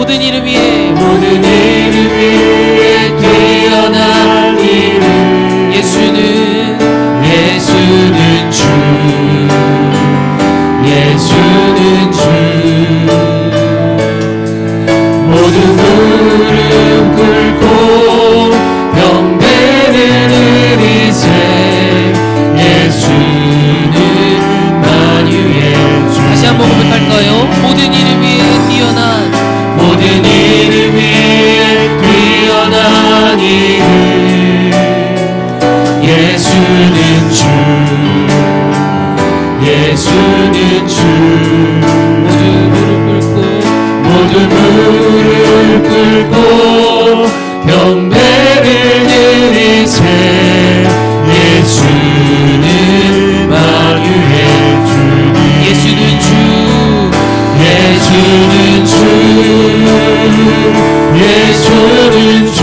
모든 이름 위에 모든 이름 위에 뛰어난 이름 예수는 주 예수는 주 모든 무릎 꿇고 병배를 들이세 예수는 만유의 주. 다시 한번 고백할까요? 모든 이름 위에 뛰어난 모든 이름 위에 뛰어난 이름 예수는 주 예수는 주 모든 무릎 꿇고 모든 무릎 꿇고 병배를 들이세 예수는 만유의 주 예수는 주 예수는 주 예수는 주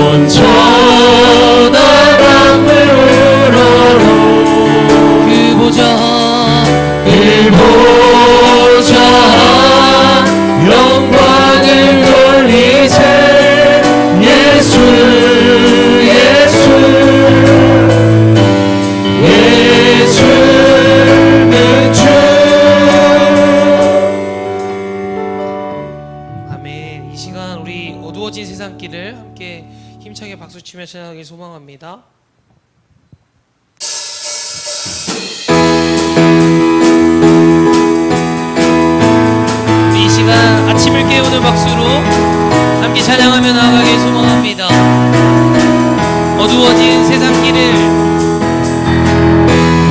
온 천하 만물 우러러 그 보좌 영광을 돌리세 예수는 주. 아멘. 이 시간 우리 어두워진 세상길을 함께 힘차게 박수치며 시작하길 소망합니다. 이 시간 아침을 깨우는 박수로 함께 찬양하며 나아가길 소망합니다. 어두워진 세상길을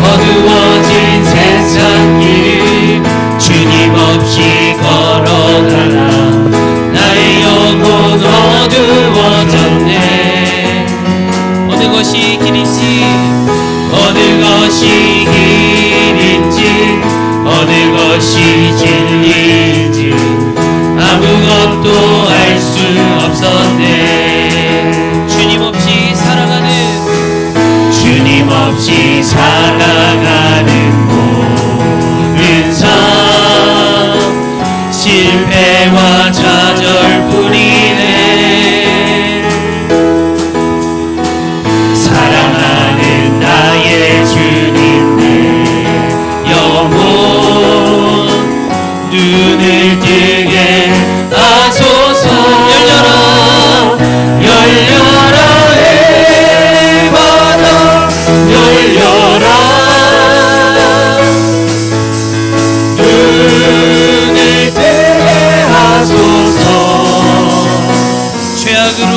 어두워진 세상길을 주님 없이 걸어가라 나의 영혼 어두워졌네 어느 것이 길인지 어느 것이 길인지 어느 것이 진리인지 아무것도 알 수 없었네 주님 없이 살아가는 모든 삶 실패와 좌절뿐이네 사랑하는 나의 주님 내 영혼 눈을 뜨게 하소서 열려라 해바다 열려라 눈을 뜨게 하소서 죄악으로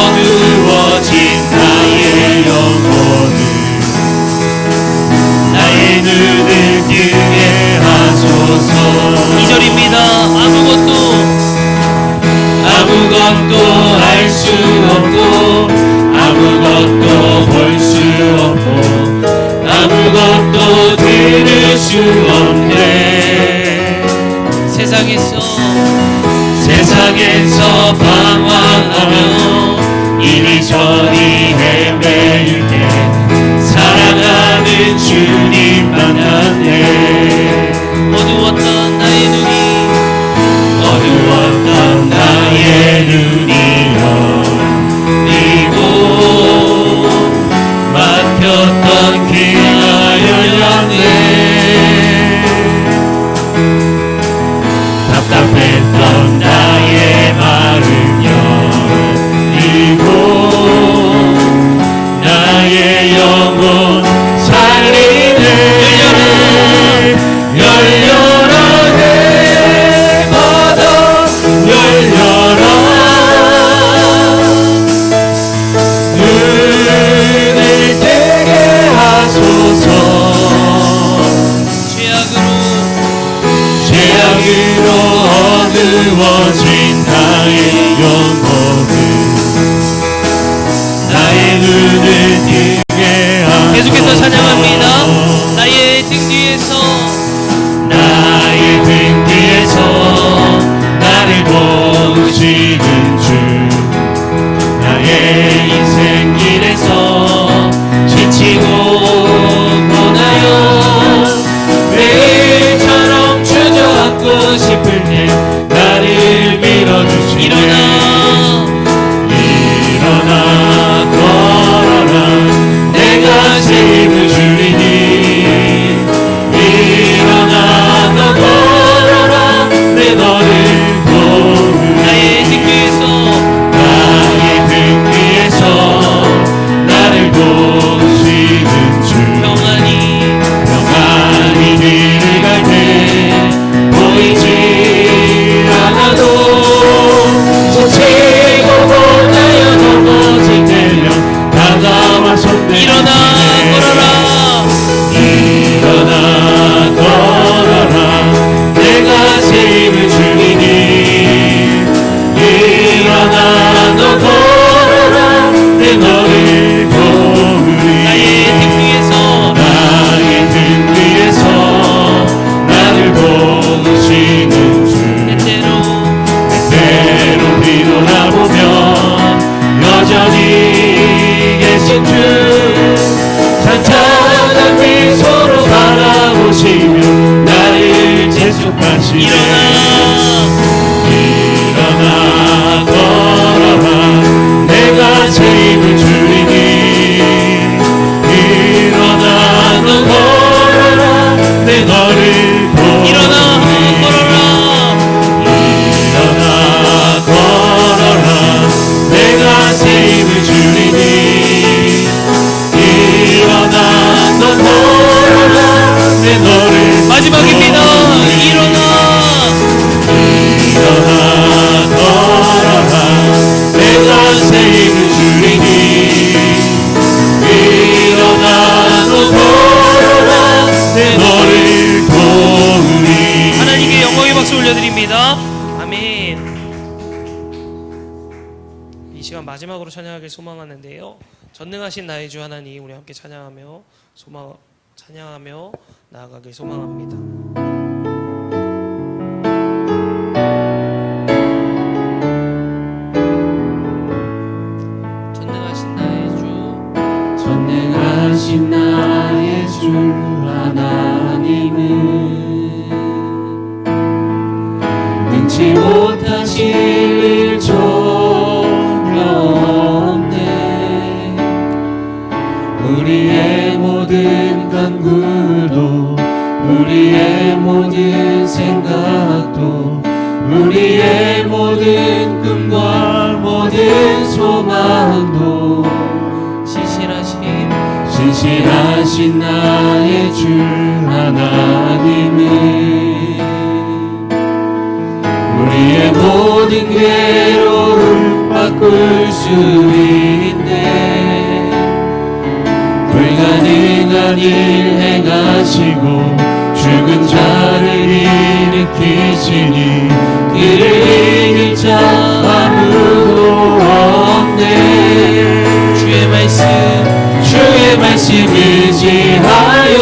어두워진 나의 영혼을 나의 눈을 뜨게 하소서 2절입니다. 아무것도 알 수 없고 아무것도 볼 수 없고 아무것도 들을 수 없네 세상에서 방황하며 이리저리 헤매일 때 사랑하는 주님 만났네 어두웠던 나의 눈이 열리고 막혔던 귀가 열렸네 답답했던 나의 마음 열리고 나의 영혼 살리네 열려라 해바다 열려라 눈을 뜨게 하소서 죄악으로 어두워진 나의 영혼을 나의 눈을 뜨게 하소서 계속해서 찬양합니다. 나의 등 뒤에서 나를 보시는 주 나의 인생 길에서 지치고 고나요 왜 일어나 걸어라 내가 새 힘을 주리니 일어나 너 걸어라 내 너를 도우리 나의 등 위에서 나를 도우시는 주 평안히 길을 갈 때 보이지 않아도 지치고 못하여 넘어질 때면 다가와 손 일어나 걸어라 내가 새 힘을 주리니 일어나 너 걸어라 내 너를 도우리 나의 등 위에서 나를 도우시는 주 때때로 뒤돌아보면 여전히 계신 주 찬찬한 미소로 바라보시며 나를 재촉하시네 일어나 걸어라 내가 새 힘을 주리니 일어나 너 걸어라 내 너를 도우리 일어나 걸어라 내가 새 힘을 주리니 일어나 너 걸어라 내 너를 마지막입니다 일어나 걸어라 내가 새 힘을 주리니 일어나 너 걸어라 내 너를 도우리 하나님께 영광의 박수 올려드립니다. 아멘. 이 시간 마지막으로 찬양하길 소망하는데요. 전능하신 나의 주 하나님 우리 함께 찬양하며 나아가길 소망합니다. 전능하신 나의 주 하나님은 능치 못하실 일 전혀 없네 우리의 모든 간구도 우리의 모든 생각도 우리의 모든 꿈과 모든 소망도 신실하신 나의 주 하나님은 우리의 모든 괴로움 바꿀 수 있네 불가능한 일 행하시고 죽은 자를 일으키시니 그를 이길 자 아무도 없네 주의 말씀 의지하여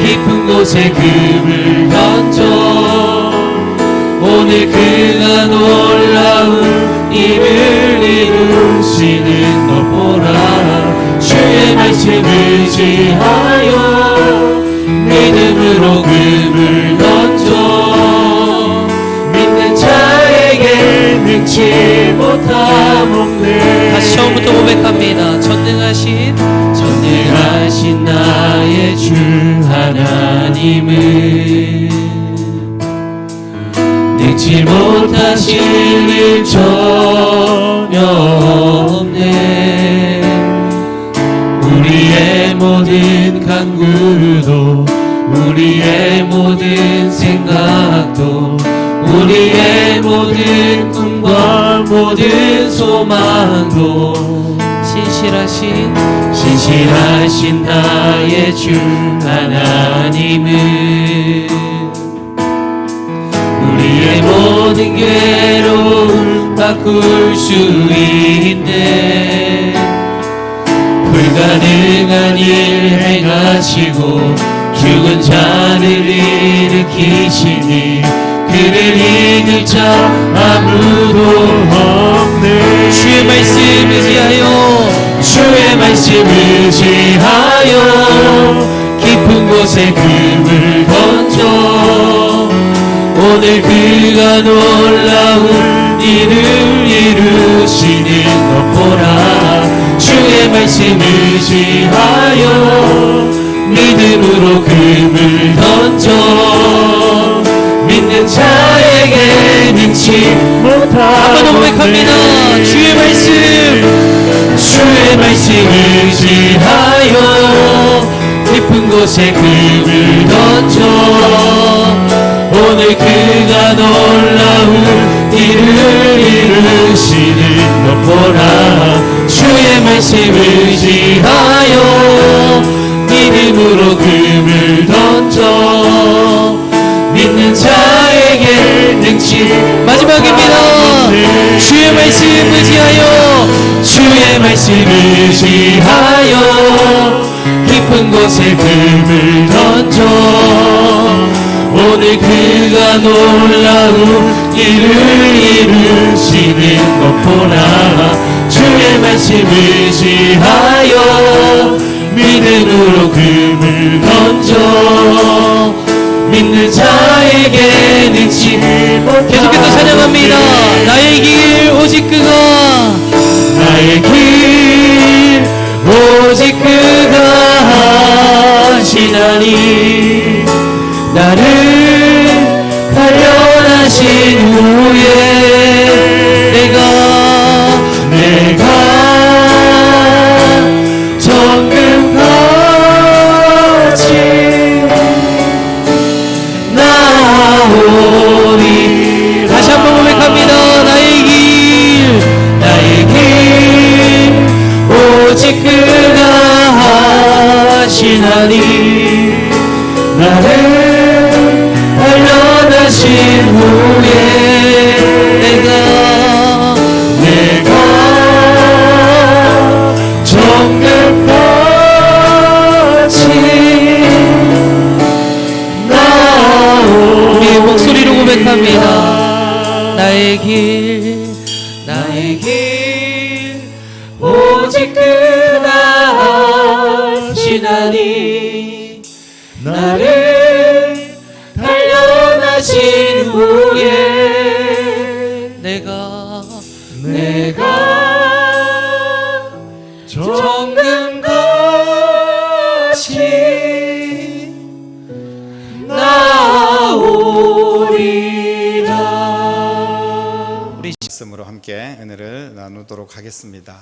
깊은 곳에 금을 던져 오늘 그가 놀라운 일을 이루시는 것 보라 주의 말씀 의지하여 믿음으로 금을 던져 믿는 자에게 능치 못함 없네 다시 처음부터 고백합니다. 전능하신 나의 주 하나님은 능치 못하실 일 전혀 없네 우리의 모든 간구도 우리의 모든 생각도 우리의 모든 꿈과 모든 소망도 신실하신 나의 주 하나님은 우리의 모든 괴로움 바꿀 수 있네 불가능한 일 행하시고 죽은 자를 일으키시니 그를 이길 자 아무도 없네 주의 말씀 의지하여 깊은 곳에 금을 던져 오늘 그가 놀라운 일을 이루시는 것 보라. 주의 말씀 의지하여 믿음으로 금을 던져 믿는 자에게 능치 못한 한번 고백합니다. 주의 말씀 의지하여 깊은 곳에 금을 던져 오늘 그가 놀라운 일을 이루시는 것 보라. 주의 말씀 의지하여 믿음으로 금을 던져 믿는 자에게 능치. 마지막입니다. 주의 말씀 의지하여 주의 말씀 의지하여 깊은 곳에 금을 던져 오늘 그가 놀라운 일을 이루시는 것 보라. 주의 말씀 의지하여 믿음으로 금을 던져 믿는 자에게 능치 못한. 계속해서 찬양합니다. 나의 길 오직 그가 나의 길 오직 그가 하시나니 나를 단련하신 후에 내가 정금같이 나오리. 다시 한번 고백합니다. 나의 길 오직 그가 하시나니 나를 단련하신 후에 내가 정금같이 나오리. 우리의 목소리로 고백합니다. 나의 길 오직 그가 하시나니 나를 단련하신 후에 내가 정금같이 나오리라. 우리 말씀으로 함께 은혜를 나누도록 하겠습니다.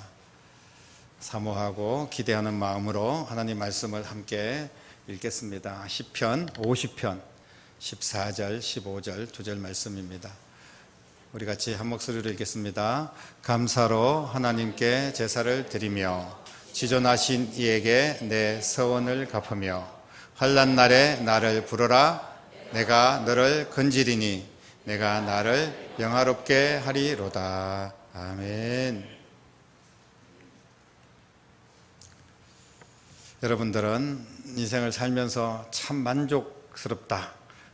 사모하고 기대하는 마음으로 하나님 말씀을 함께 읽겠습니다. 시편 50편 14절 15절 2절 말씀입니다. 우리 같이 한 목소리로 읽겠습니다. 감사로 하나님께 제사를 드리며 지존하신 이에게 내 서원을 갚으며 환난 날에 나를 부르라. 내가 너를 건지리니 내가 나를 영화롭게 하리로다. 아멘. 여러분들은 인생을 살면서 참 만족스럽다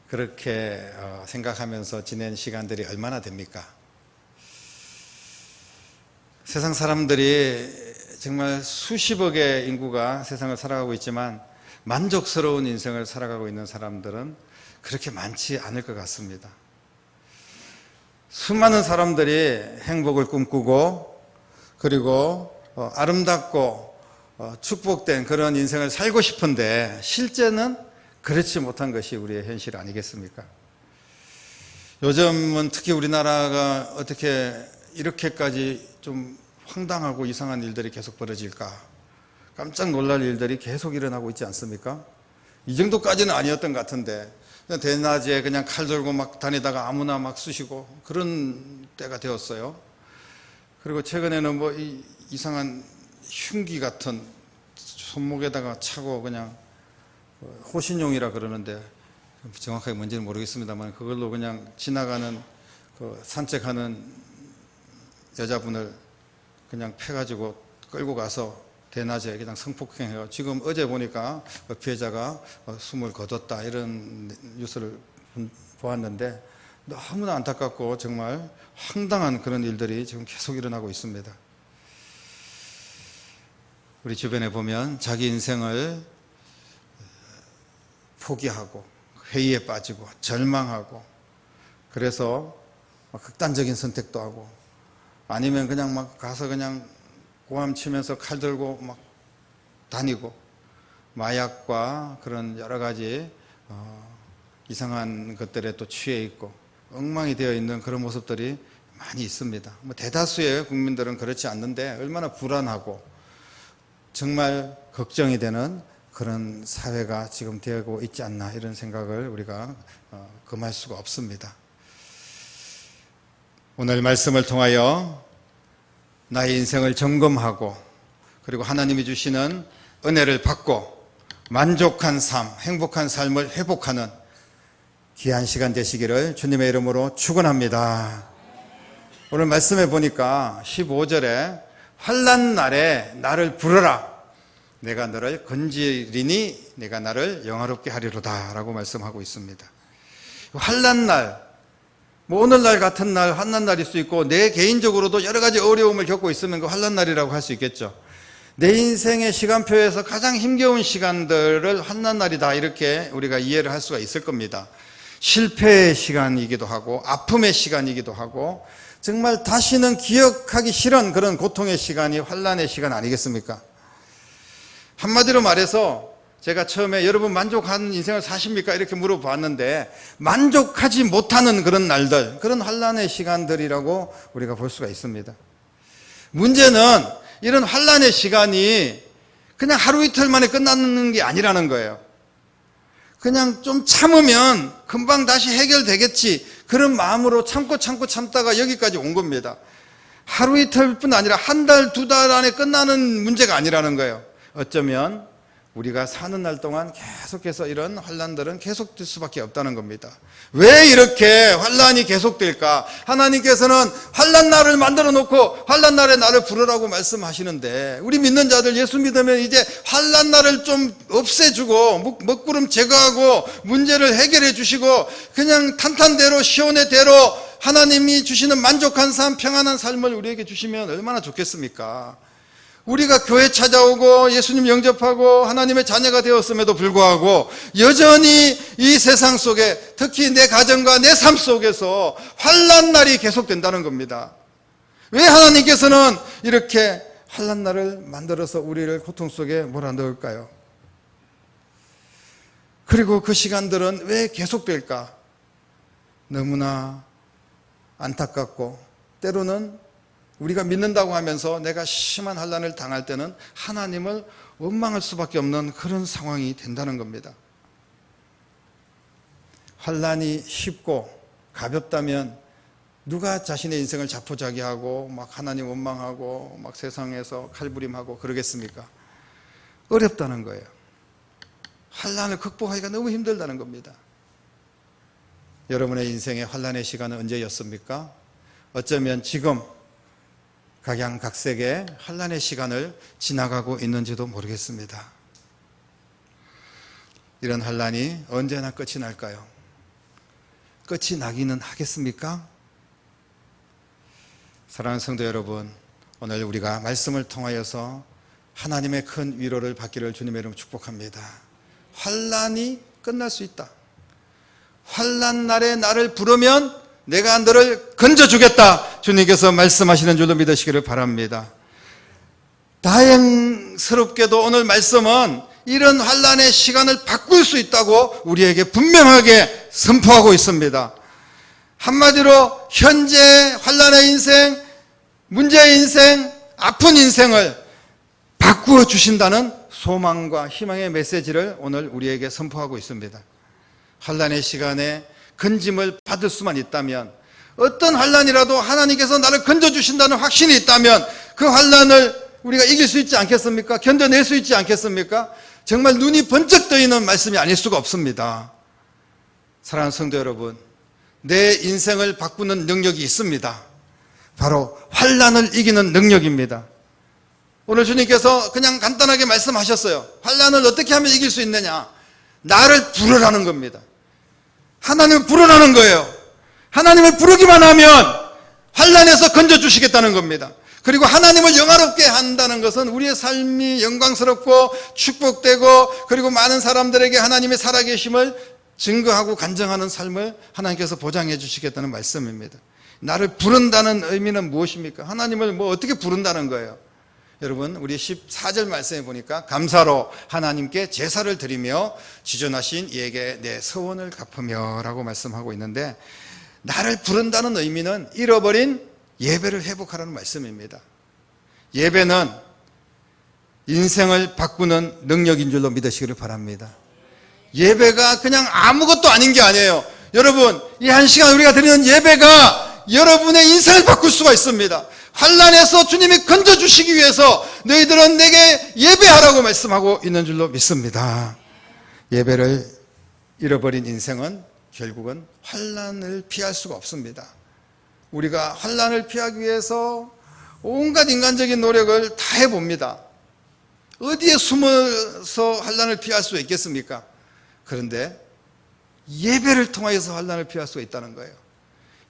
그렇게 생각하면서 지낸 시간들이 얼마나 됩니까? 세상 사람들이 정말 수십억의 인구가 세상을 살아가고 있지만 만족스러운 인생을 살아가고 있는 사람들은 그렇게 많지 않을 것 같습니다. 수많은 사람들이 행복을 꿈꾸고 그리고 아름답고 축복된 그런 인생을 살고 싶은데 실제는 그렇지 못한 것이 우리의 현실 아니겠습니까? 요즘은 특히 우리나라가 어떻게 이렇게까지 좀 황당하고 이상한 일들이 계속 벌어질까? 깜짝 놀랄 일들이 계속 일어나고 있지 않습니까? 이 정도까지는 아니었던 것 같은데 대낮에 그냥 칼 들고 막 다니다가 아무나 막 쑤시고 그런 때가 되었어요. 그리고 최근에는 뭐 이상한 흉기 같은 손목에다가 차고 그냥 호신용이라 그러는데 정확하게 뭔지는 모르겠습니다만 그걸로 그냥 지나가는 산책하는 여자분을 그냥 패가지고 끌고 가서 대낮에 그냥 성폭행해요. 지금 어제 보니까 피해자가 숨을 거뒀다 이런 뉴스를 보았는데 너무나 안타깝고 정말 황당한 그런 일들이 지금 계속 일어나고 있습니다. 우리 주변에 보면 자기 인생을 포기하고 회의에 빠지고 절망하고 그래서 막 극단적인 선택도 하고, 아니면 그냥 막 가서 그냥 고함 치면서 칼 들고 막 다니고, 마약과 그런 여러 가지 이상한 것들에 또 취해 있고 엉망이 되어 있는 그런 모습들이 많이 있습니다. 뭐 대다수의 국민들은 그렇지 않는데 얼마나 불안하고 정말 걱정이 되는 그런 사회가 지금 되고 있지 않나, 이런 생각을 우리가 금할 수가 없습니다. 오늘 말씀을 통하여 나의 인생을 점검하고, 그리고 하나님이 주시는 은혜를 받고 만족한 삶, 행복한 삶을 회복하는 귀한 시간 되시기를 주님의 이름으로 축원합니다. 오늘 말씀해 보니까 15절에 환난 날에 나를 부르라, 내가 너를 건지리니 내가 나를 영화롭게 하리로다 라고 말씀하고 있습니다. 환난 날, 뭐 오늘날 같은 날 환난 날일 수 있고, 내 개인적으로도 여러 가지 어려움을 겪고 있으면 그 환난 날이라고 할 수 있겠죠. 내 인생의 시간표에서 가장 힘겨운 시간들을 환난 날이다, 이렇게 우리가 이해를 할 수가 있을 겁니다. 실패의 시간이기도 하고 아픔의 시간이기도 하고, 정말 다시는 기억하기 싫은 그런 고통의 시간이 환난의 시간 아니겠습니까? 한마디로 말해서 제가 처음에 여러분 만족한 인생을 사십니까? 이렇게 물어봤는데, 만족하지 못하는 그런 날들, 그런 환난의 시간들이라고 우리가 볼 수가 있습니다. 문제는 이런 환난의 시간이 그냥 하루 이틀 만에 끝나는 게 아니라는 거예요. 그냥 좀 참으면 금방 다시 해결되겠지, 그런 마음으로 참다가 여기까지 온 겁니다. 하루 이틀뿐 아니라 한 달, 두 달 안에 끝나는 문제가 아니라는 거예요. 어쩌면 우리가 사는 날 동안 계속해서 이런 환난들은 계속될 수밖에 없다는 겁니다. 왜 이렇게 환난이 계속될까? 하나님께서는 환난 날을 만들어 놓고 환난 날에 나를 부르라고 말씀하시는데, 우리 믿는 자들 예수 믿으면 이제 환난 날을 좀 없애주고 먹구름 제거하고 문제를 해결해 주시고 그냥 탄탄대로 시온의 대로 하나님이 주시는 만족한 삶, 평안한 삶을 우리에게 주시면 얼마나 좋겠습니까? 우리가 교회 찾아오고 예수님 영접하고 하나님의 자녀가 되었음에도 불구하고 여전히 이 세상 속에, 특히 내 가정과 내 삶 속에서 환난 날이 계속된다는 겁니다. 왜 하나님께서는 이렇게 환난 날을 만들어서 우리를 고통 속에 몰아넣을까요? 그리고 그 시간들은 왜 계속될까? 너무나 안타깝고, 때로는 우리가 믿는다고 하면서 내가 심한 환난을 당할 때는 하나님을 원망할 수밖에 없는 그런 상황이 된다는 겁니다. 환난이 쉽고 가볍다면 누가 자신의 인생을 자포자기하고 막 하나님 원망하고 막 세상에서 칼부림하고 그러겠습니까? 어렵다는 거예요. 환난을 극복하기가 너무 힘들다는 겁니다. 여러분의 인생의 환난의 시간은 언제였습니까? 어쩌면 지금 각양각색의 환난의 시간을 지나가고 있는지도 모르겠습니다. 이런 환난이 언제나 끝이 날까요? 끝이 나기는 하겠습니까? 사랑하는 성도 여러분, 오늘 우리가 말씀을 통하여서 하나님의 큰 위로를 받기를 주님의 이름으로 축복합니다. 환난이 끝날 수 있다. 환난 날에 나를 부르면 내가 너를 건져주겠다, 주님께서 말씀하시는 줄로 믿으시기를 바랍니다. 다행스럽게도 오늘 말씀은 이런 환난의 시간을 바꿀 수 있다고 우리에게 분명하게 선포하고 있습니다. 한마디로 현재 환난의 인생, 문제의 인생, 아픈 인생을 바꾸어 주신다는 소망과 희망의 메시지를 오늘 우리에게 선포하고 있습니다. 환난의 시간에 건짐을 받을 수만 있다면, 어떤 환난이라도 하나님께서 나를 건져주신다는 확신이 있다면 그 환난을 우리가 이길 수 있지 않겠습니까? 견뎌낼 수 있지 않겠습니까? 정말 눈이 번쩍 뜨이는 말씀이 아닐 수가 없습니다. 사랑하는 성도 여러분, 내 인생을 바꾸는 능력이 있습니다. 바로 환난을 이기는 능력입니다. 오늘 주님께서 그냥 간단하게 말씀하셨어요. 환난을 어떻게 하면 이길 수 있느냐? 나를 부르라는 겁니다. 하나님을 부르라는 거예요. 하나님을 부르기만 하면 환난에서 건져주시겠다는 겁니다. 그리고 하나님을 영화롭게 한다는 것은 우리의 삶이 영광스럽고 축복되고, 그리고 많은 사람들에게 하나님의 살아계심을 증거하고 간증하는 삶을 하나님께서 보장해 주시겠다는 말씀입니다. 나를 부른다는 의미는 무엇입니까? 하나님을 뭐 어떻게 부른다는 거예요? 여러분, 우리 14절 말씀에 보니까 감사로 하나님께 제사를 드리며 지존하신 이에게 내 서원을 갚으며 라고 말씀하고 있는데, 나를 부른다는 의미는 잃어버린 예배를 회복하라는 말씀입니다. 예배는 인생을 바꾸는 능력인 줄로 믿으시기를 바랍니다. 예배가 그냥 아무것도 아닌 게 아니에요. 여러분, 이 한 시간 우리가 드리는 예배가 여러분의 인생을 바꿀 수가 있습니다. 환난에서 주님이 건져주시기 위해서 너희들은 내게 예배하라고 말씀하고 있는 줄로 믿습니다. 예배를 잃어버린 인생은 결국은 환난을 피할 수가 없습니다. 우리가 환난을 피하기 위해서 온갖 인간적인 노력을 다 해봅니다. 어디에 숨어서 환난을 피할 수 있겠습니까? 그런데 예배를 통하여서 환난을 피할 수 있다는 거예요.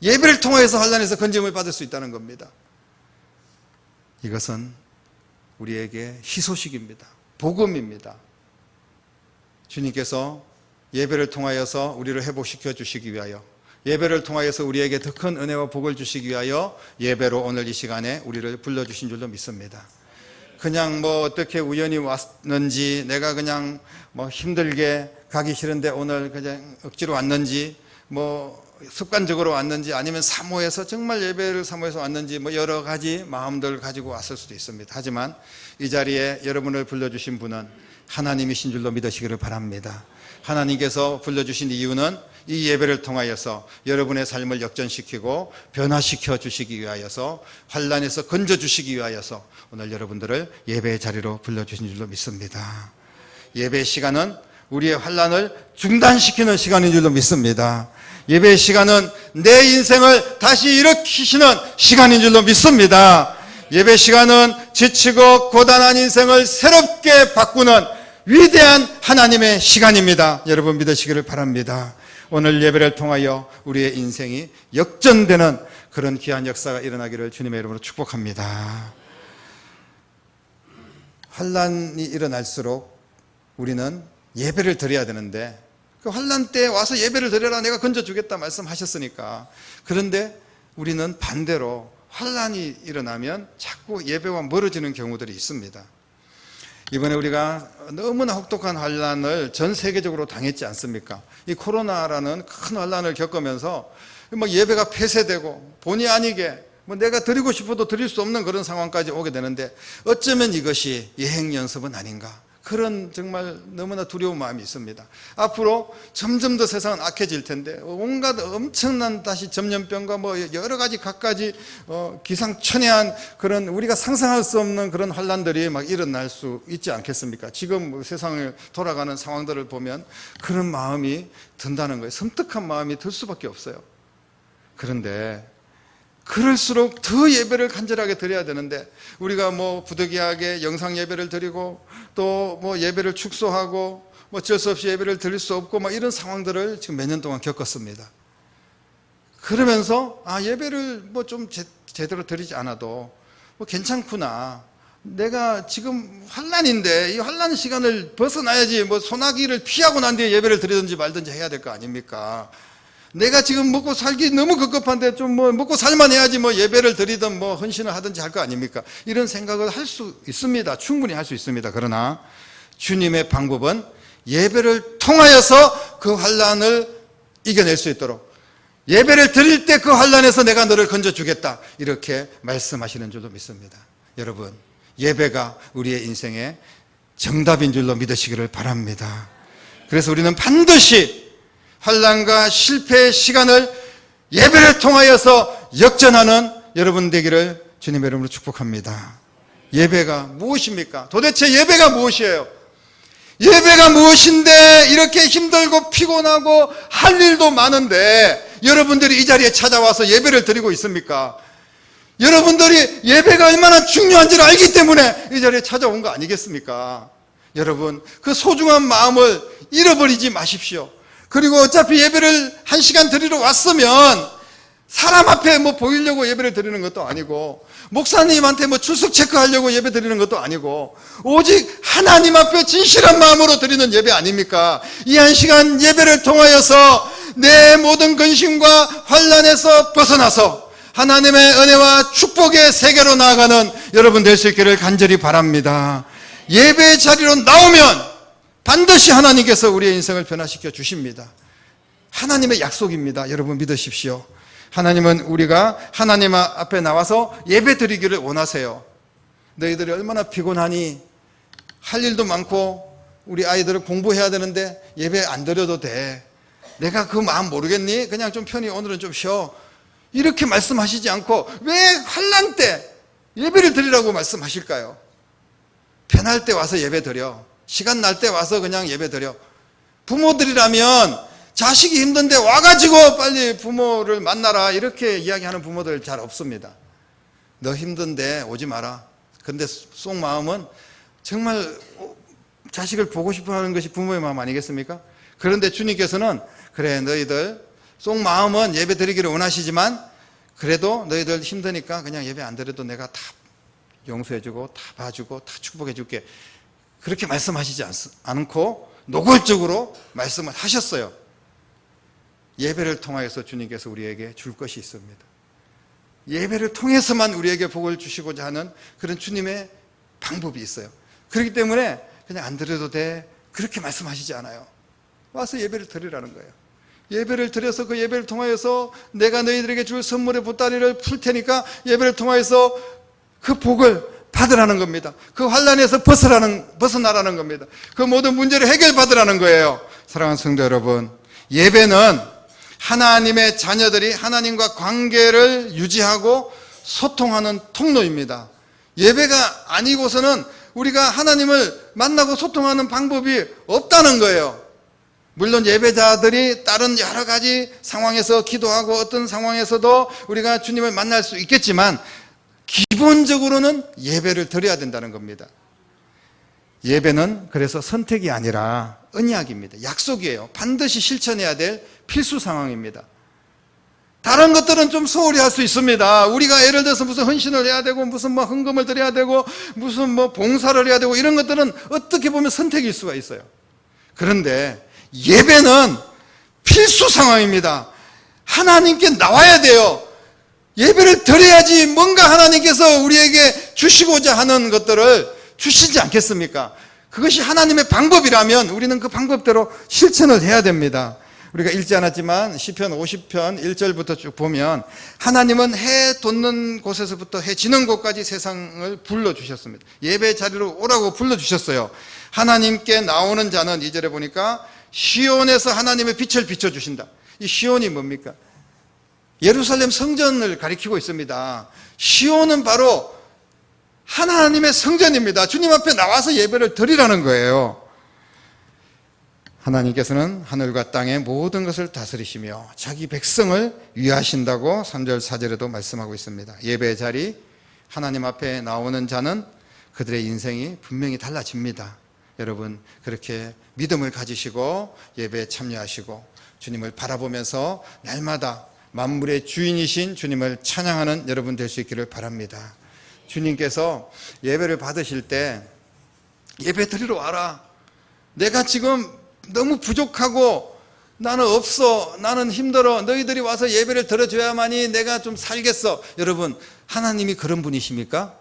예배를 통하여서 환난에서 건짐을 받을 수 있다는 겁니다. 이것은 우리에게 희소식입니다. 복음입니다. 주님께서 예배를 통하여서 우리를 회복시켜 주시기 위하여, 예배를 통하여서 우리에게 더 큰 은혜와 복을 주시기 위하여 예배로 오늘 이 시간에 우리를 불러주신 줄로 믿습니다. 그냥 뭐 어떻게 우연히 왔는지, 내가 그냥 뭐 힘들게 가기 싫은데 오늘 그냥 억지로 왔는지, 뭐 습관적으로 왔는지, 아니면 사모해서 정말 예배를 사모해서 왔는지, 뭐 여러 가지 마음들을 가지고 왔을 수도 있습니다. 하지만 이 자리에 여러분을 불러주신 분은 하나님이신 줄로 믿으시기를 바랍니다. 하나님께서 불러주신 이유는 이 예배를 통하여서 여러분의 삶을 역전시키고 변화시켜 주시기 위하여서, 환난에서 건져 주시기 위하여서 오늘 여러분들을 예배의 자리로 불러주신 줄로 믿습니다. 예배의 시간은 우리의 환난을 중단시키는 시간인 줄로 믿습니다. 예배의 시간은 내 인생을 다시 일으키시는 시간인 줄로 믿습니다. 예배 시간은 지치고 고단한 인생을 새롭게 바꾸는 위대한 하나님의 시간입니다. 여러분 믿으시기를 바랍니다. 오늘 예배를 통하여 우리의 인생이 역전되는 그런 귀한 역사가 일어나기를 주님의 이름으로 축복합니다. 환난이 일어날수록 우리는 예배를 드려야 되는데, 그 환난 때 와서 예배를 드려라, 내가 건져주겠다 말씀하셨으니까. 그런데 우리는 반대로 환난이 일어나면 자꾸 예배와 멀어지는 경우들이 있습니다. 이번에 우리가 너무나 혹독한 환난을 전 세계적으로 당했지 않습니까? 이 코로나라는 큰 환난을 겪으면서 뭐 예배가 폐쇄되고 본의 아니게 뭐 내가 드리고 싶어도 드릴 수 없는 그런 상황까지 오게 되는데, 어쩌면 이것이 예행 연습은 아닌가, 그런 정말 너무나 두려운 마음이 있습니다. 앞으로 점점 더 세상은 악해질 텐데 온갖 엄청난 다시 전염병과 뭐 여러 가지 갖가지 기상천외한 그런 우리가 상상할 수 없는 그런 환난들이 막 일어날 수 있지 않겠습니까? 지금 세상을 돌아가는 상황들을 보면 그런 마음이 든다는 거예요. 섬뜩한 마음이 들 수밖에 없어요. 그런데 그럴수록 더 예배를 간절하게 드려야 되는데, 우리가 뭐 부득이하게 영상 예배를 드리고 또 뭐 예배를 축소하고 뭐 어쩔 수 없이 예배를 드릴 수 없고 막 이런 상황들을 지금 몇 년 동안 겪었습니다. 그러면서 예배를 뭐 좀 제대로 드리지 않아도 뭐 괜찮구나, 내가 지금 환난인데 이 환난 시간을 벗어나야지, 뭐 소나기를 피하고 난 뒤에 예배를 드리든지 말든지 해야 될 거 아닙니까? 내가 지금 먹고 살기 너무 급급한데 좀 뭐 먹고 살만 해야지 뭐 예배를 드리든 뭐 헌신을 하든지 할 거 아닙니까? 이런 생각을 할 수 있습니다. 충분히 할 수 있습니다. 그러나 주님의 방법은 예배를 통하여서 그 환난을 이겨낼 수 있도록, 예배를 드릴 때 그 환난에서 내가 너를 건져주겠다, 이렇게 말씀하시는 줄로 믿습니다. 여러분, 예배가 우리의 인생의 정답인 줄로 믿으시기를 바랍니다. 그래서 우리는 반드시 환난과 실패의 시간을 예배를 통하여서 역전하는 여러분 되기를 주님의 이름으로 축복합니다. 예배가 무엇입니까? 도대체 예배가 무엇이에요? 예배가 무엇인데 이렇게 힘들고 피곤하고 할 일도 많은데 여러분들이 이 자리에 찾아와서 예배를 드리고 있습니까? 여러분들이 예배가 얼마나 중요한지를 알기 때문에 이 자리에 찾아온 거 아니겠습니까? 여러분, 그 소중한 마음을 잃어버리지 마십시오. 그리고 어차피 예배를 1시간 드리러 왔으면 사람 앞에 뭐 보이려고 예배를 드리는 것도 아니고, 목사님한테 뭐 출석 체크하려고 예배 드리는 것도 아니고, 오직 하나님 앞에 진실한 마음으로 드리는 예배 아닙니까? 이 1시간 예배를 통하여서 내 모든 근심과 환난에서 벗어나서 하나님의 은혜와 축복의 세계로 나아가는 여러분 될 수 있기를 간절히 바랍니다. 예배 자리로 나오면 반드시 하나님께서 우리의 인생을 변화시켜 주십니다. 하나님의 약속입니다. 여러분 믿으십시오. 하나님은 우리가 하나님 앞에 나와서 예배 드리기를 원하세요. 너희들이 얼마나 피곤하니? 할 일도 많고 우리 아이들은 공부해야 되는데 예배 안 드려도 돼. 내가 그 마음 모르겠니? 그냥 좀 편히 오늘은 좀 쉬어. 이렇게 말씀하시지 않고 왜 환난 때 예배를 드리라고 말씀하실까요? 편할 때 와서 예배 드려. 시간 날 때 와서 그냥 예배 드려. 부모들이라면 자식이 힘든데 와가지고 빨리 부모를 만나라 이렇게 이야기하는 부모들 잘 없습니다. 너 힘든데 오지 마라. 근데 속 마음은 정말 자식을 보고 싶어 하는 것이 부모의 마음 아니겠습니까? 그런데 주님께서는 그래 너희들 속 마음은 예배 드리기를 원하시지만 그래도 너희들 힘드니까 그냥 예배 안 드려도 내가 다 용서해주고 다 봐주고 다 축복해줄게. 그렇게 말씀하시지 않고 노골적으로 말씀을 하셨어요. 예배를 통하여서 주님께서 우리에게 줄 것이 있습니다. 예배를 통해서만 우리에게 복을 주시고자 하는 그런 주님의 방법이 있어요. 그렇기 때문에 그냥 안 드려도 돼 그렇게 말씀하시지 않아요. 와서 예배를 드리라는 거예요. 예배를 드려서 그 예배를 통하여서 내가 너희들에게 줄 선물의 보따리를 풀 테니까 예배를 통하여서 그 복을 받으라는 겁니다. 그 환난에서 벗어나라는 겁니다. 그 모든 문제를 해결받으라는 거예요. 사랑하는 성도 여러분, 예배는 하나님의 자녀들이 하나님과 관계를 유지하고 소통하는 통로입니다. 예배가 아니고서는 우리가 하나님을 만나고 소통하는 방법이 없다는 거예요. 물론 예배자들이 다른 여러 가지 상황에서 기도하고 어떤 상황에서도 우리가 주님을 만날 수 있겠지만 기본적으로는 예배를 드려야 된다는 겁니다. 예배는 그래서 선택이 아니라 언약입니다. 약속이에요. 반드시 실천해야 될 필수 상황입니다. 다른 것들은 좀 소홀히 할 수 있습니다. 우리가 예를 들어서 무슨 헌신을 해야 되고 무슨 뭐 헌금을 드려야 되고 무슨 뭐 봉사를 해야 되고 이런 것들은 어떻게 보면 선택일 수가 있어요. 그런데 예배는 필수 상황입니다. 하나님께 나와야 돼요. 예배를 드려야지 뭔가 하나님께서 우리에게 주시고자 하는 것들을 주시지 않겠습니까? 그것이 하나님의 방법이라면 우리는 그 방법대로 실천을 해야 됩니다. 우리가 읽지 않았지만 시편 50편 1절부터 쭉 보면 하나님은 해 돋는 곳에서부터 해 지는 곳까지 세상을 불러주셨습니다. 예배 자리로 오라고 불러주셨어요. 하나님께 나오는 자는 2절에 보니까 시온에서 하나님의 빛을 비춰주신다. 이 시온이 뭡니까? 예루살렘 성전을 가리키고 있습니다. 시온은 바로 하나님의 성전입니다. 주님 앞에 나와서 예배를 드리라는 거예요. 하나님께서는 하늘과 땅의 모든 것을 다스리시며 자기 백성을 위하신다고 3절 4절에도 말씀하고 있습니다. 예배 자리 하나님 앞에 나오는 자는 그들의 인생이 분명히 달라집니다. 여러분 그렇게 믿음을 가지시고 예배에 참여하시고 주님을 바라보면서 날마다 만물의 주인이신 주님을 찬양하는 여러분 될 수 있기를 바랍니다. 주님께서 예배를 받으실 때 예배 드리러 와라. 내가 지금 너무 부족하고 나는 없어. 나는 힘들어. 너희들이 와서 예배를 드려줘야만이 내가 좀 살겠어. 여러분 하나님이 그런 분이십니까?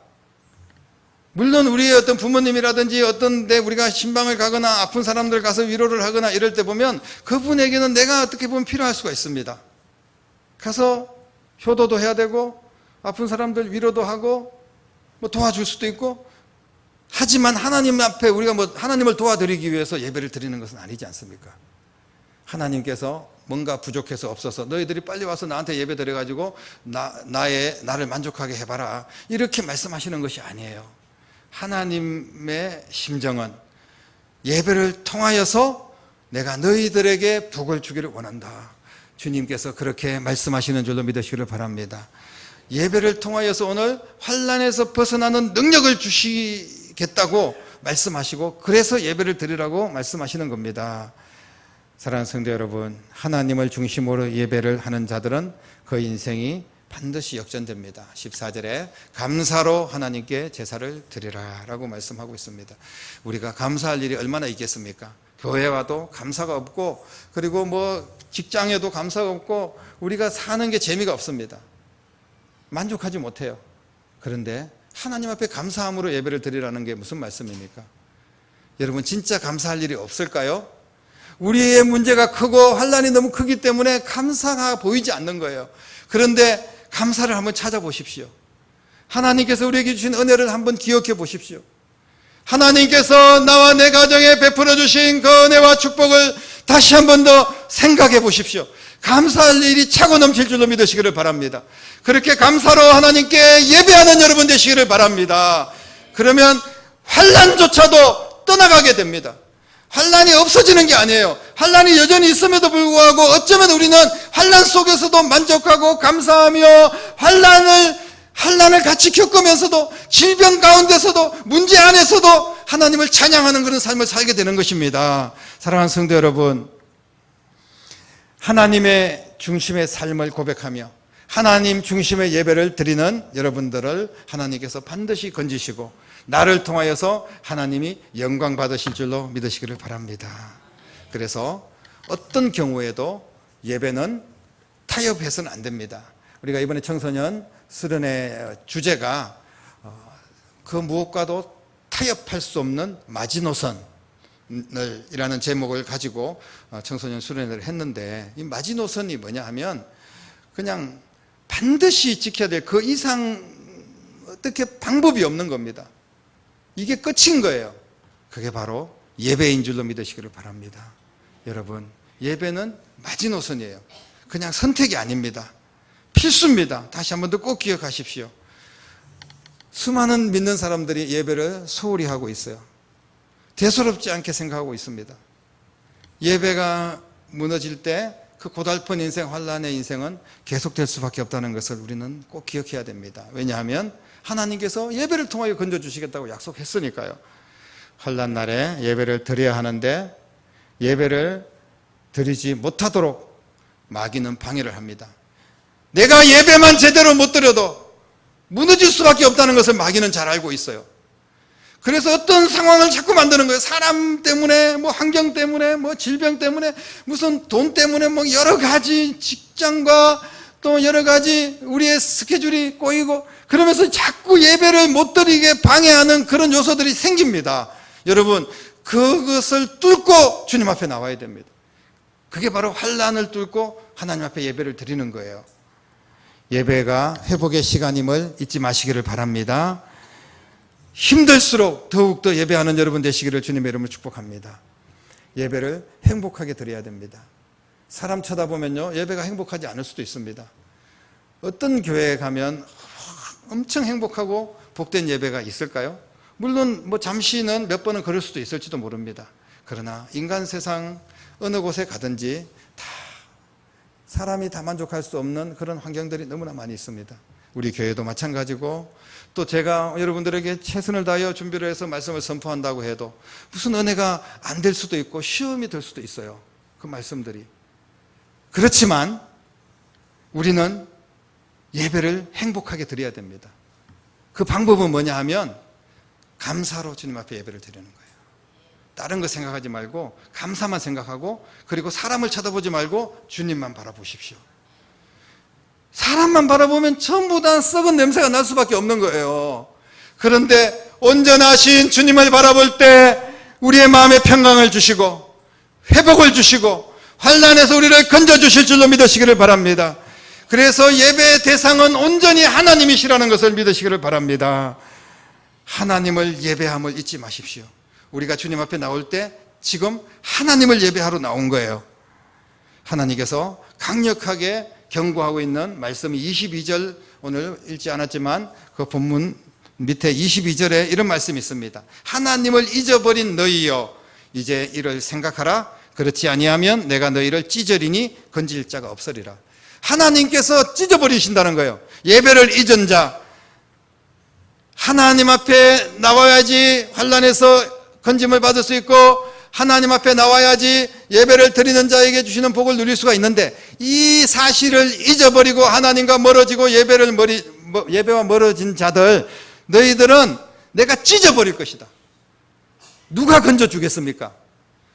물론 우리의 어떤 부모님이라든지 어떤 데 우리가 신방을 가거나 아픈 사람들 가서 위로를 하거나 이럴 때 보면 그분에게는 내가 어떻게 보면 필요할 수가 있습니다. 가서 효도도 해야 되고 아픈 사람들 위로도 하고 뭐 도와줄 수도 있고 하지만 하나님 앞에 우리가 뭐 하나님을 도와드리기 위해서 예배를 드리는 것은 아니지 않습니까? 하나님께서 뭔가 부족해서 없어서 너희들이 빨리 와서 나한테 예배 드려가지고 나를 만족하게 해봐라 이렇게 말씀하시는 것이 아니에요. 하나님의 심정은 예배를 통하여서 내가 너희들에게 복을 주기를 원한다. 주님께서 그렇게 말씀하시는 줄로 믿으시기를 바랍니다. 예배를 통하여서 오늘 환난에서 벗어나는 능력을 주시겠다고 말씀하시고 그래서 예배를 드리라고 말씀하시는 겁니다. 사랑하는 성도 여러분, 하나님을 중심으로 예배를 하는 자들은 그 인생이 반드시 역전됩니다. 14절에 감사로 하나님께 제사를 드리라 라고 말씀하고 있습니다. 우리가 감사할 일이 얼마나 있겠습니까? 교회 와도 감사가 없고 그리고 뭐 직장에도 감사가 없고 우리가 사는 게 재미가 없습니다. 만족하지 못해요. 그런데 하나님 앞에 감사함으로 예배를 드리라는 게 무슨 말씀입니까? 여러분 진짜 감사할 일이 없을까요? 우리의 문제가 크고 환난이 너무 크기 때문에 감사가 보이지 않는 거예요. 그런데 감사를 한번 찾아보십시오. 하나님께서 우리에게 주신 은혜를 한번 기억해 보십시오. 하나님께서 나와 내 가정에 베풀어 주신 그 은혜와 축복을 다시 한 번 더 생각해 보십시오. 감사할 일이 차고 넘칠 줄로 믿으시기를 바랍니다. 그렇게 감사로 하나님께 예배하는 여러분 되시기를 바랍니다. 그러면 환난조차도 떠나가게 됩니다. 환난이 없어지는 게 아니에요. 환난이 여전히 있음에도 불구하고 어쩌면 우리는 환난 속에서도 만족하고 감사하며 환난을 같이 겪으면서도 질병 가운데서도 문제 안에서도 하나님을 찬양하는 그런 삶을 살게 되는 것입니다. 사랑하는 성도 여러분, 하나님의 중심의 삶을 고백하며 하나님 중심의 예배를 드리는 여러분들을 하나님께서 반드시 건지시고 나를 통하여서 하나님이 영광 받으실 줄로 믿으시기를 바랍니다. 그래서 어떤 경우에도 예배는 타협해서는 안 됩니다. 우리가 이번에 청소년 수련회 주제가 그 무엇과도 타협할 수 없는 마지노선이라는 제목을 가지고 청소년 수련회를 했는데, 이 마지노선이 뭐냐 하면 그냥 반드시 지켜야 될 그 이상 어떻게 방법이 없는 겁니다. 이게 끝인 거예요. 그게 바로 예배인 줄로 믿으시기를 바랍니다. 여러분, 예배는 마지노선이에요. 그냥 선택이 아닙니다. 필수입니다. 다시 한 번 더 꼭 기억하십시오. 수많은 믿는 사람들이 예배를 소홀히 하고 있어요. 대수롭지 않게 생각하고 있습니다. 예배가 무너질 때 그 고달픈 인생, 환난의 인생은 계속될 수밖에 없다는 것을 우리는 꼭 기억해야 됩니다. 왜냐하면 하나님께서 예배를 통하여 건져주시겠다고 약속했으니까요. 환난 날에 예배를 드려야 하는데 예배를 드리지 못하도록 마귀는 방해를 합니다. 내가 예배만 제대로 못 드려도 무너질 수밖에 없다는 것을 마귀는 잘 알고 있어요. 그래서 어떤 상황을 자꾸 만드는 거예요. 사람 때문에, 환경 때문에, 질병 때문에, 무슨 돈 때문에, 여러 가지 직장과 또 여러 가지 우리의 스케줄이 꼬이고, 그러면서 자꾸 예배를 못 드리게 방해하는 그런 요소들이 생깁니다. 여러분, 그것을 뚫고 주님 앞에 나와야 됩니다. 그게 바로 환난을 뚫고 하나님 앞에 예배를 드리는 거예요. 예배가 회복의 시간임을 잊지 마시기를 바랍니다. 힘들수록 더욱더 예배하는 여러분 되시기를 주님의 이름으로 축복합니다. 예배를 행복하게 드려야 됩니다. 사람 쳐다보면요, 예배가 행복하지 않을 수도 있습니다. 어떤 교회에 가면 엄청 행복하고 복된 예배가 있을까요? 물론 잠시는 몇 번은 그럴 수도 있을지도 모릅니다. 그러나 인간 세상 어느 곳에 가든지 다 사람이 다 만족할 수 없는 그런 환경들이 너무나 많이 있습니다. 우리 교회도 마찬가지고, 또 제가 여러분들에게 최선을 다하여 준비를 해서 말씀을 선포한다고 해도 무슨 은혜가 안 될 수도 있고 시험이 될 수도 있어요. 그 말씀들이. 그렇지만 우리는 예배를 행복하게 드려야 됩니다. 그 방법은 뭐냐 하면 감사로 주님 앞에 예배를 드리는 거예요. 다른 거 생각하지 말고 감사만 생각하고, 그리고 사람을 쳐다보지 말고 주님만 바라보십시오. 사람만 바라보면 전부 다 썩은 냄새가 날 수밖에 없는 거예요. 그런데 온전하신 주님을 바라볼 때 우리의 마음에 평강을 주시고 회복을 주시고 환난에서 우리를 건져주실 줄로 믿으시기를 바랍니다. 그래서 예배의 대상은 온전히 하나님이시라는 것을 믿으시기를 바랍니다. 하나님을 예배함을 잊지 마십시오. 우리가 주님 앞에 나올 때 지금 하나님을 예배하러 나온 거예요. 하나님께서 강력하게 경고하고 있는 말씀이 22절, 오늘 읽지 않았지만 그 본문 밑에 22절에 이런 말씀이 있습니다. 하나님을 잊어버린 너희여, 이제 이를 생각하라. 그렇지 아니하면 내가 너희를 찢으리니 건질 자가 없으리라. 하나님께서 찢어버리신다는 거예요. 예배를 잊은 자, 하나님 앞에 나와야지 환난에서 건짐을 받을 수 있고 하나님 앞에 나와야지 예배를 드리는 자에게 주시는 복을 누릴 수가 있는데, 이 사실을 잊어버리고 하나님과 멀어지고 예배와 멀어진 자들, 너희들은 내가 찢어버릴 것이다. 누가 건져주겠습니까?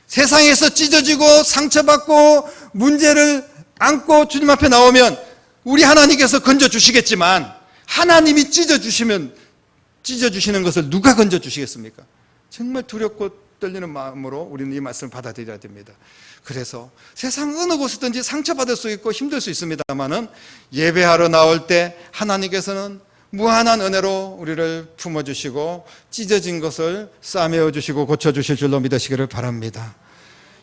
세상에서 찢어지고 상처받고 문제를 안고 주님 앞에 나오면 우리 하나님께서 건져주시겠지만 하나님이 찢어주시면 찢어주시는 것을 누가 건져주시겠습니까? 정말 두렵고 떨리는 마음으로 우리는 이 말씀을 받아들여야 됩니다. 그래서 세상 어느 곳이든지 상처받을 수 있고 힘들 수 있습니다만은 예배하러 나올 때 하나님께서는 무한한 은혜로 우리를 품어주시고 찢어진 것을 싸매어 주시고 고쳐주실 줄로 믿으시기를 바랍니다.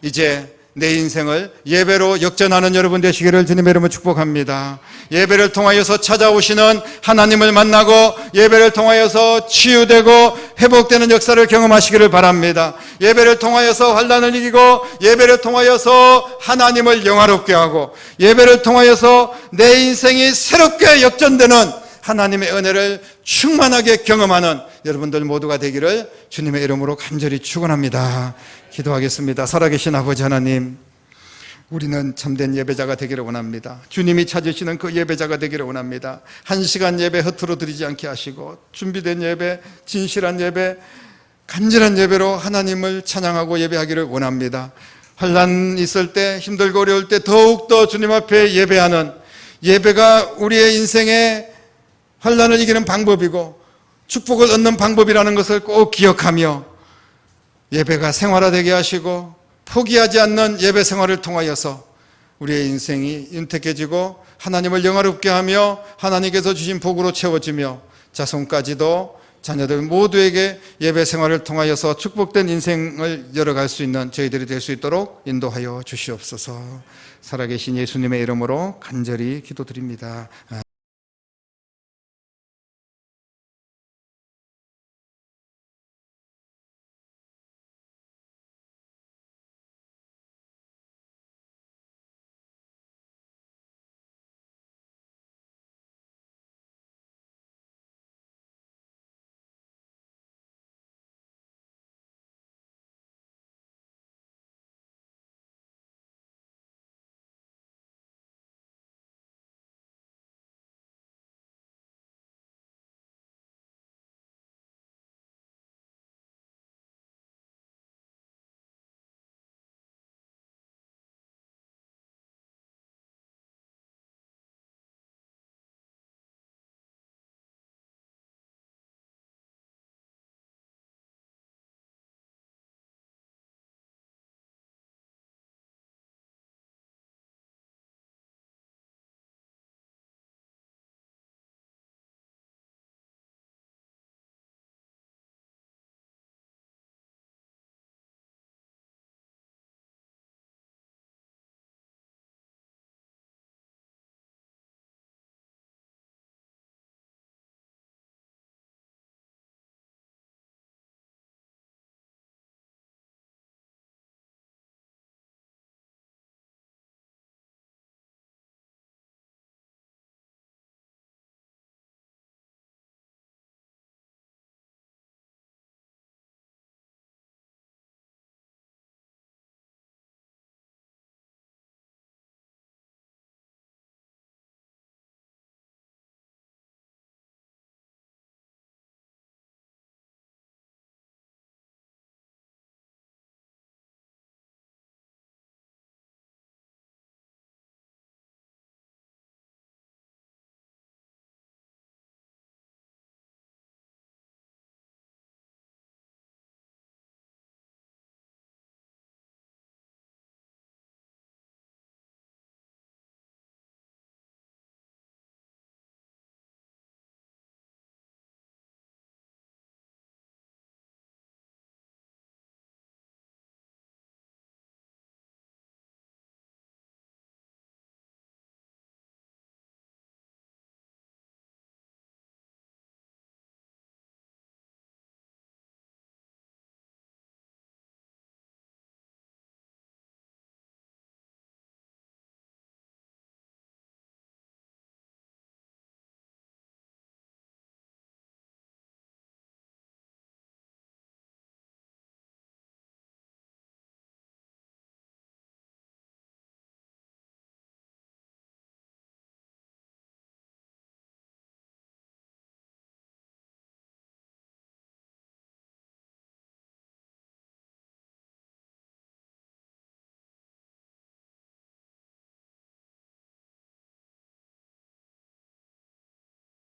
이제 내 인생을 예배로 역전하는 여러분 되시기를 주님의 이름으로 축복합니다. 예배를 통하여서 찾아오시는 하나님을 만나고 예배를 통하여서 치유되고 회복되는 역사를 경험하시기를 바랍니다. 예배를 통하여서 환난을 이기고 예배를 통하여서 하나님을 영화롭게 하고 예배를 통하여서 내 인생이 새롭게 역전되는 하나님의 은혜를 충만하게 경험하는 여러분들 모두가 되기를 주님의 이름으로 간절히 축원합니다. 기도하겠습니다. 살아계신 아버지 하나님, 우리는 참된 예배자가 되기를 원합니다. 주님이 찾으시는 그 예배자가 되기를 원합니다. 1시간 예배 허투루 드리지 않게 하시고 준비된 예배, 진실한 예배, 간절한 예배로 하나님을 찬양하고 예배하기를 원합니다. 환난 있을 때, 힘들고 어려울 때 더욱더 주님 앞에 예배하는 예배가 우리의 인생의 환난을 이기는 방법이고 축복을 얻는 방법이라는 것을 꼭 기억하며 예배가 생활화되게 하시고 포기하지 않는 예배 생활을 통하여서 우리의 인생이 윤택해지고 하나님을 영화롭게 하며 하나님께서 주신 복으로 채워지며 자손까지도 자녀들 모두에게 예배 생활을 통하여서 축복된 인생을 열어갈 수 있는 저희들이 될 수 있도록 인도하여 주시옵소서. 살아계신 예수님의 이름으로 간절히 기도드립니다.